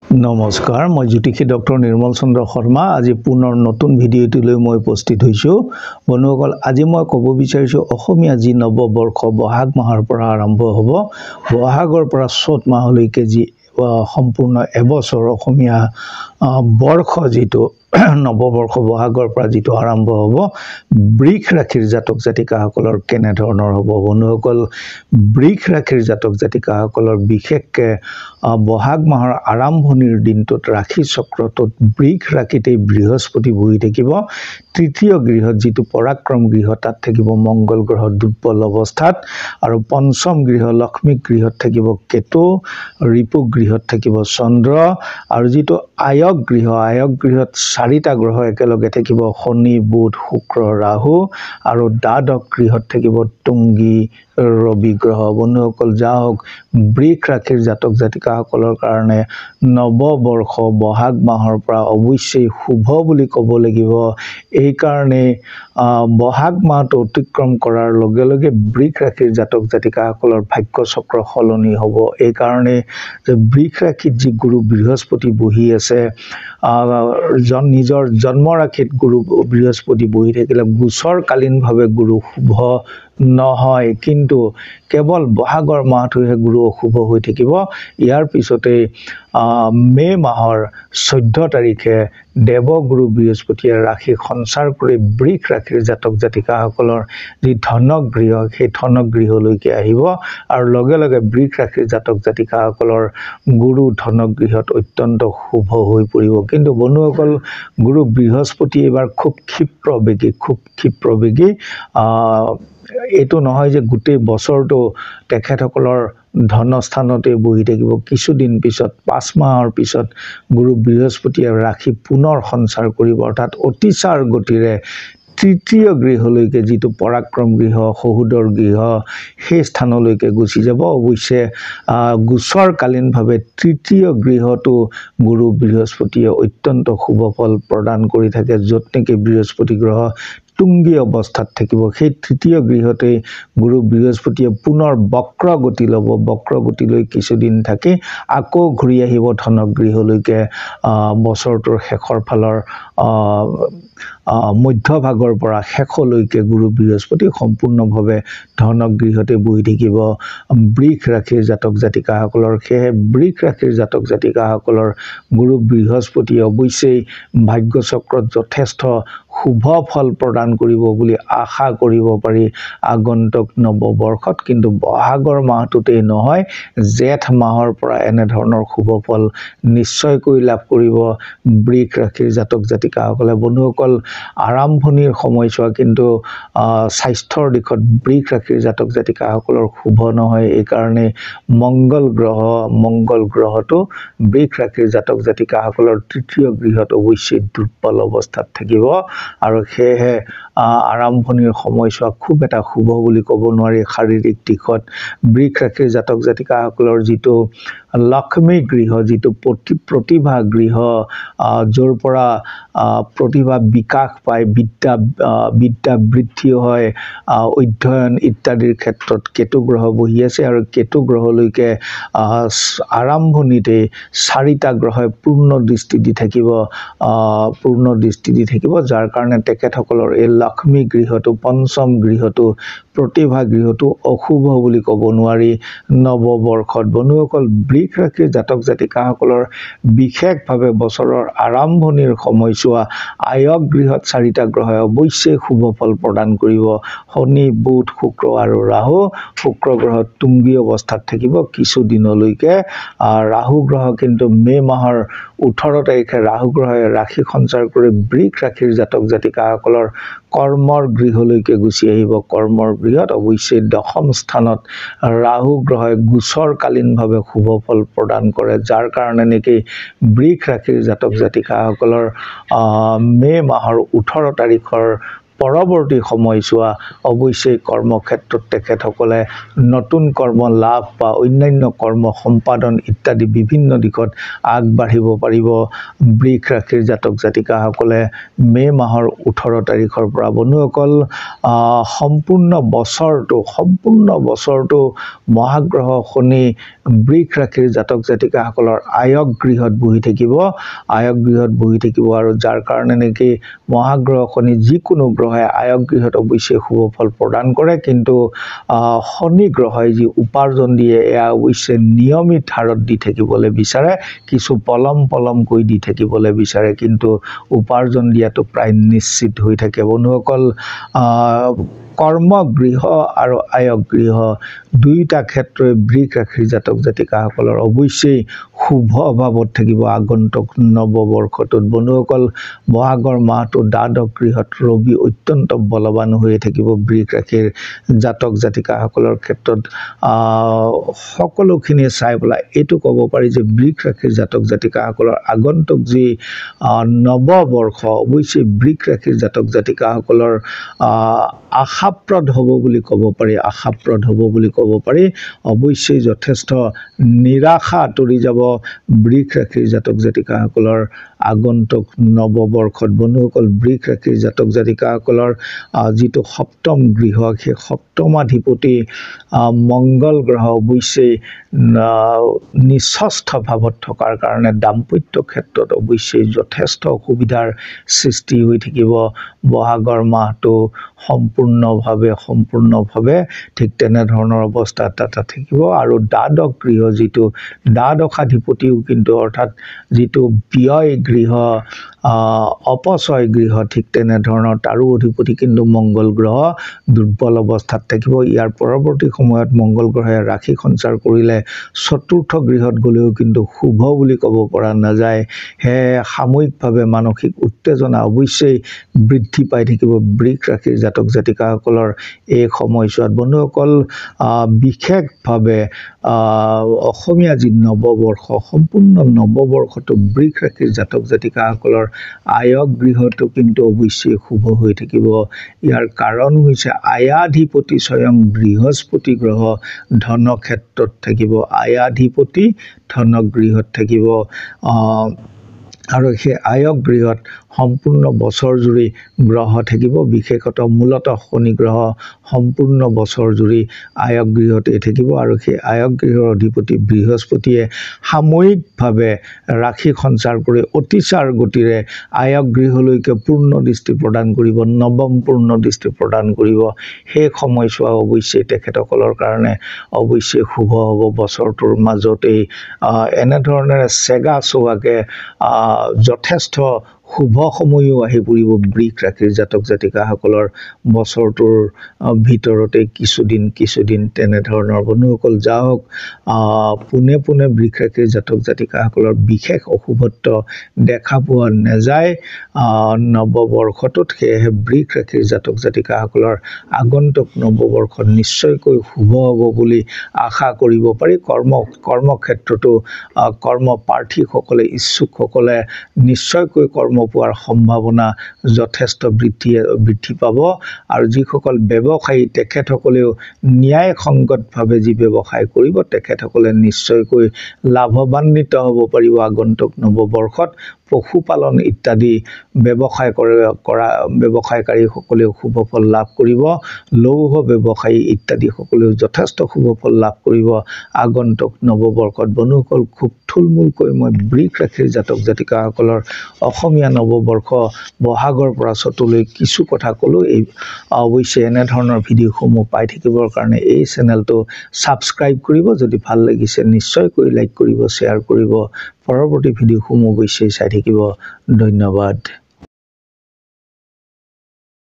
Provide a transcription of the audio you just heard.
নমস্কাৰ মই জ্যোতিষী ডক্টৰ নিৰ্মল চন্দ্ৰ শৰ্মা আজি পুনৰ নতুন ভিডিঅ'টোলৈ মই উপস্থিত হৈছো বন্ধুসকল আজি মই ক'ব বিচাৰিছো অসমীয়া যি নৱবৰ্ষ বহাগ মাহৰ পৰা আৰম্ভ হ'ব বহাগৰ পৰা চ'ত মাহলৈকে যি সম্পূৰ্ণ এবছৰ অসমীয়া বৰ্ষ যিটো নৱবৰ্ষ বহাগৰ পৰা যিটো আৰম্ভ হ'ব বৃষ ৰাশিৰ জাতক জাতিকাসকলৰ কেনে ধৰণৰ হ'ব বন্ধুসকল বৃষ ৰাশিৰ জাতক জাতিকাসকলৰ বিশেষকৈ বহাগ মাহৰ আৰম্ভণিৰ দিনটোত ৰাশি চক্ৰটোত বৃষ ৰাশিতে বৃহস্পতি বহি থাকিব তৃতীয় গৃহত যিটো পৰাক্ৰম গৃহ তাত থাকিব মংগল গ্ৰহ দুৰ্বল অৱস্থাত আৰু পঞ্চম গৃহ লক্ষ্মী গৃহত থাকিব কেতু ৰিপু গৃহত থাকিব চন্দ্ৰ আৰু যিটো আয়ক গৃহত চাৰিটা গ্ৰহ একেলগে থাকিব শনি বুধ শুক্ৰ ৰাহু আৰু দ্বাদশ গৃহত থাকিব তুংগী ৰবি গ্ৰহ বন্ধুসকল যাওক বৃষ ৰাশিৰ জাতক জাতিকাসকলৰ কাৰণে নৱবৰ্ষ বহাগ মাহৰ পৰা অৱশ্যেই শুভ বুলি ক'ব লাগিব এই কাৰণে বহাগ মাহটো অতিক্ৰম কৰাৰ লগে লগে বৃষ ৰাশিৰ জাতক জাতিকাসকলৰ ভাগ্য চক্ৰ সলনি হ'ব এই কাৰণে যে বৃষ ৰাশিত যি গুৰু বৃহস্পতি বহি আছে নিজৰ জন্ম ৰাশিত গুৰু বৃহস্পতি বহি থাকিলে গোচৰকালীনভাৱে গুৰু শুভ নহয় কিন্তু কেৱল বহাগৰ মাহটোহে গুৰু অশুভ হৈ থাকিব ইয়াৰ পিছতে মে মাহৰ 14 তাৰিখে দেৱগুৰু বৃহস্পতিয়ে ৰাশি সঞ্চাৰ কৰি বৃষ ৰাশিৰ জাতক জাতিকাসকলৰ যি ধনক গৃহ সেই ধনক গৃহলৈকে আহিব আৰু লগে লগে বৃষ ৰাশিৰ জাতক জাতিকাসকলৰ গুৰু ধনক গৃহত অত্যন্ত শুভ হৈ পৰিব কিন্তু বন্ধুসকল গুৰু বৃহস্পতি এবাৰ খুব ক্ষিপ্ৰবেগী এইটো নহয় যে গোটেই বছৰটো তেখেতসকলৰ ধনস্থানতে বহি থাকিব কিছুদিন পিছত 5 মাহৰ পিছত গুৰু বৃহস্পতিয়ে ৰাশি পুনৰ সঞ্চাৰ কৰিব অৰ্থাৎ অতিচাৰ গতিৰে তৃতীয় গৃহলৈকে যিটো পৰাক্ৰম গৃহ শহুদৰ গৃহ সেই স্থানলৈকে গুচি যাব অৱশ্যে গোচৰকালীনভাৱে তৃতীয় গৃহটো গুৰু বৃহস্পতিয়ে অত্যন্ত শুভ ফল প্ৰদান কৰি থাকে য'ত নেকি বৃহস্পতি গ্ৰহ তুংগী অৱস্থাত থাকিব সেই তৃতীয় গৃহতে গুৰু বৃহস্পতিয়ে পুনৰ বক্ৰ গতি ল'ব বক্ৰ গতিলৈ কিছুদিন থাকি আকৌ ঘূৰি আহিব ধনক গৃহলৈকে বছৰটোৰ শেষৰ ফালৰ মধ্যভাগৰ পৰা শেষলৈকে গুৰু বৃহস্পতি সম্পূৰ্ণভাৱে ধনক গৃহতে বহি থাকিব বৃষ ৰাশিৰ জাতক জাতিকাসকলৰ সেয়ে বৃষ ৰাশিৰ জাতক জাতিকাসকলৰ গুৰু বৃহস্পতি অৱশ্যেই ভাগ্য চক্ৰত যথেষ্ট শুভ ফল প্ৰদান কৰিব বুলি আশা কৰিব পাৰি আগন্তুক নৱবৰ্ষত কিন্তু বহাগৰ মাহটোতেই নহয় জেঠ মাহৰ পৰা এনে ধৰণৰ শুভ ফল নিশ্চয়কৈ লাভ কৰিব বৃষ ৰাশিৰ জাতক জাতিকাসকলে বন্ধুসকল আৰম্ভণিৰ সময়ছোৱা কিন্তু স্বাস্থ্যৰ দিশত বৃষ ৰাশিৰ জাতক জাতিকাসকলৰ শুভ নহয় এই কাৰণে মংগল গ্ৰহটো বৃষ ৰাশিৰ জাতক জাতিকাসকলৰ তৃতীয় গৃহত অৱশ্যেই দুৰ্বল অৱস্থাত থাকিব আৰু সেয়েহে আৰম্ভণিৰ সময়ছোৱা খুব এটা শুভ বুলি ক'ব নোৱাৰি শাৰীৰিক দিশত বৃষ ৰাশিৰ জাতক জাতিকাসকলৰ যিটো লক্ষ্মী গৃহ যিটো প্ৰতিভা গৃহ য'ৰ পৰা প্ৰতিভা বিকাশ পায় বিদ্যা বৃদ্ধি হয় অধ্যয়ন ইত্যাদিৰ ক্ষেত্ৰত কেতু গ্ৰহ বহি আছে আৰু কেতু গ্ৰহলৈকে আৰম্ভণিতে চাৰিটা গ্ৰহই পূৰ্ণ দৃষ্টি দি থাকিব যাৰ কাৰণে তেখেতসকলৰ এই লক্ষ্মী গৃহটো পঞ্চম গৃহটো প্ৰতিভা গৃহটো অশুভ বুলি ক'ব নোৱাৰি নৱবৰ্ষত বন্ধুসকল বৃষ ৰাশিৰ জাতক জাতিকাসকলৰ বিশেষভাৱে বছৰৰ আৰম্ভণিৰ সময়ছোৱা আয়ক গৃহত চাৰিটা গ্ৰহই অৱশ্যেই শুভ ফল প্ৰদান কৰিব শনি বুধ শুক্ৰ আৰু ৰাহু শুক্ৰ গ্ৰহ তুংগী অৱস্থাত থাকিব কিছুদিনলৈকে ৰাহু গ্ৰহ কিন্তু মে মাহৰ 18 তাৰিখে ৰাহু গ্ৰহে ৰাশি সঞ্চাৰ কৰি বৃষ ৰাশিৰ জাতক জাতিকাসকলৰ কৰ্মৰ গৃহলৈকে গুচি আহিব কৰ্মৰ গৃহত অৱশ্যেই দশম স্থানত ৰাহু গ্ৰহে গোচৰকালীনভাৱে শুভ ফল প্ৰদান কৰে যাৰ কাৰণে নেকি বৃষ ৰাশিৰ জাতক জাতিকাসকলৰ মে মাহৰ 18 তাৰিখৰ পৰৱৰ্তী সময়ছোৱা অৱশ্যেই কৰ্মক্ষেত্ৰত তেখেতসকলে নতুন কৰ্ম লাভ বা অন্যান্য কৰ্ম সম্পাদন ইত্যাদি বিভিন্ন দিশত আগবাঢ়িব পাৰিব বৃষ ৰাশিৰ জাতক জাতিকাসকলে মে মাহৰ 18 তাৰিখৰ পৰা বন্ধুসকল সম্পূৰ্ণ বছৰটো মহাগ্ৰহ শনি বৃষ ৰাশিৰ জাতক জাতিকাসকলৰ আয়ক গৃহত বহি থাকিব আৰু যাৰ কাৰণে নেকি মহাগ্ৰহ শনি যিকোনো গ্ৰহে আয়ক গৃহত অৱশ্যে শুভ ফল প্ৰদান কৰে কিন্তু শনি গ্ৰহই যি উপাৰ্জন দিয়ে এয়া অৱশ্যে নিয়মিত হাৰত দি থাকিবলৈ বিচাৰে কিছু পলমকৈ দি থাকিবলৈ বিচাৰে কিন্তু উপাৰ্জন দিয়াটো প্ৰায় নিশ্চিত হৈ থাকে বন্ধুসকল কৰ্ম গৃহ আৰু আয়ক গৃহ দুইটা ক্ষেত্ৰই বৃষ ৰাশিৰ জাতক জাতিকাসকলৰ অৱশ্যেই শুভ ভাৱত থাকিব আগন্তুক নৱবৰ্ষটোত বন্ধুসকল বহাগৰ মাহটো দ্বাদশ গৃহত ৰবি অত্যন্ত বলৱান হৈ থাকিব বৃষ ৰাশিৰ জাতক জাতিকাসকলৰ ক্ষেত্ৰত সকলোখিনি চাই পেলাই এইটো ক'ব পাৰি যে বৃষ ৰাশিৰ জাতক জাতিকাসকলৰ আগন্তুক যি নৱবৰ্ষ অৱশ্যে বৃষ ৰাশিৰ জাতক জাতিকাসকলৰ আশাপ্ৰদ হ'ব বুলি ক'ব পাৰি অৱশ্যে যথেষ্ট নিৰাশা আঁতৰি যাব বৃষ ৰাশিৰ জাতক জাতিকাসকলৰ আগন্তুক নৱবৰ্ষত বন্ধুসকল বৃষ ৰাশিৰ জাতক জাতিকাসকলৰ যিটো সপ্তম গৃহ সেই সপ্তমাধিপতি মংগল গ্ৰহ অৱশ্যে নিষষ্ঠ ভাৱত থকাৰ কাৰণে দাম্পত্য ক্ষেত্ৰত অৱশ্যে যথেষ্ট অসুবিধাৰ সৃষ্টি হৈ থাকিব বহাগৰ মাহটো সম্পূৰ্ণভাৱে ঠিক তেনেধৰণৰ অৱস্থা এটা থাকিব আৰু দ্বাদশ গৃহ যিটো দ্বাদশাধিপতিও কিন্তু অৰ্থাৎ যিটো ব্যয় গৃহ অপচয় গৃহ ঠিক তেনেধৰণৰ তাৰো অধিপতি কিন্তু মংগল গ্ৰহ দুৰ্বল অৱস্থাত থাকিব ইয়াৰ পৰৱৰ্তী সময়ত মংগল গ্ৰহে ৰাশি সঞ্চাৰ কৰিলে চতুৰ্থ গৃহত গ'লেও কিন্তু শুভ বুলি ক'ব পৰা নাযায় হে সাময়িকভাৱে মানসিক উত্তেজনা অৱশ্যেই বৃদ্ধি পাই থাকিব বৃষ ৰাশিৰ জাতক জাতিকাসকলৰ এই সময়ছোৱাত বন্ধুসকল বিশেষভাৱে অসমীয়া যি নৱবৰ্ষ সম্পূৰ্ণ নৱবৰ্ষটো বৃষ ৰাশিৰ জাতক জাতিকাসকলৰ আয়ক গৃহটো কিন্তু অৱশ্যেই শুভ হৈ থাকিব ইয়াৰ কাৰণ হৈছে আয়াধিপতি স্বয়ং বৃহস্পতি গ্ৰহ ধনক্ষেত্ৰত থাকিব আয়াধিপতি ধনগৃহত থাকিব আৰু সেই আয়ক গৃহত সম্পূৰ্ণ বছৰ জুৰি গ্ৰহ থাকিব বিশেষতঃ মূলতঃ শনি গ্ৰহ সম্পূৰ্ণ বছৰ জুৰি আয়ক গৃহতে থাকিব আৰু সেই আয়ক গৃহৰ অধিপতি বৃহস্পতিয়ে সাময়িকভাৱে ৰাশি সঞ্চাৰ কৰি অতিচাৰ গতিৰে আয়ক গৃহলৈকে পূৰ্ণ দৃষ্টি প্ৰদান কৰিব নৱম পূৰ্ণ দৃষ্টি প্ৰদান কৰিব সেই সময়ছোৱা অৱশ্যে তেখেতসকলৰ কাৰণে অৱশ্যে শুভ হ'ব বছৰটোৰ মাজতেই এনেধৰণেৰে চেগা চোৱাকে যথেষ্ট শুভ সময়ো আহি পৰিব বৃষ ৰাশিৰ জাতক জাতিকাসকলৰ বছৰটোৰ ভিতৰতে কিছুদিন তেনেধৰণৰ বন্ধুসকল যাওক পোনে বৃষ ৰাশিৰ জাতক জাতিকাসকলৰ বিশেষ অশুভত্ব দেখা পোৱা নাযায় নৱবৰ্ষটোত সেয়েহে বৃষ ৰাশিৰ জাতক জাতিকাসকলৰ আগন্তুক নৱবৰ্ষত নিশ্চয়কৈ শুভ হ'ব বুলি আশা কৰিব পাৰি কৰ্মক্ষেত্ৰতো কৰ্মপ্ৰাৰ্থীসকলে ইচ্ছুকসকলে নিশ্চয়কৈ কৰ্ম পোৱাৰ সম্ভাৱনা যথেষ্ট বৃদ্ধি পাব আৰু যিসকল ব্যৱসায়ী তেখেতসকলেও ন্যায়সংগতভাৱে যি ব্যৱসায় কৰিব তেখেতসকলে নিশ্চয়কৈ লাভৱান্বিত হ'ব পাৰিব আগন্তুক নৱবৰ্ষত পশুপালন ইত্যাদি ব্যৱসায়কাৰীসকলেও শুভ ফল লাভ কৰিব লৌহ ব্যৱসায়ী ইত্যাদিসকলেও যথেষ্ট শুভ ফল লাভ কৰিব আগন্তুক নৱবৰ্ষত বন্ধুসকল খুব থুলমূলকৈ মই বৃষ ৰাশিৰ জাতক জাতিকাসকলৰ অসমীয়া নৱবৰ্ষ বহাগৰ পৰা চতলৈ কিছু কথা ক'লোঁ এই অৱশ্যে এনেধৰণৰ ভিডিঅ'সমূহ পাই থাকিবৰ কাৰণে এই চেনেলটো ছাবস্ক্ৰাইব কৰিব যদি ভাল লাগিছে নিশ্চয়কৈ লাইক কৰিব শ্বেয়াৰ কৰিব পৰৱৰ্তী ভিডিঅ'সমূহ অৱশ্যেই চাই থাকিব ধন্যবাদ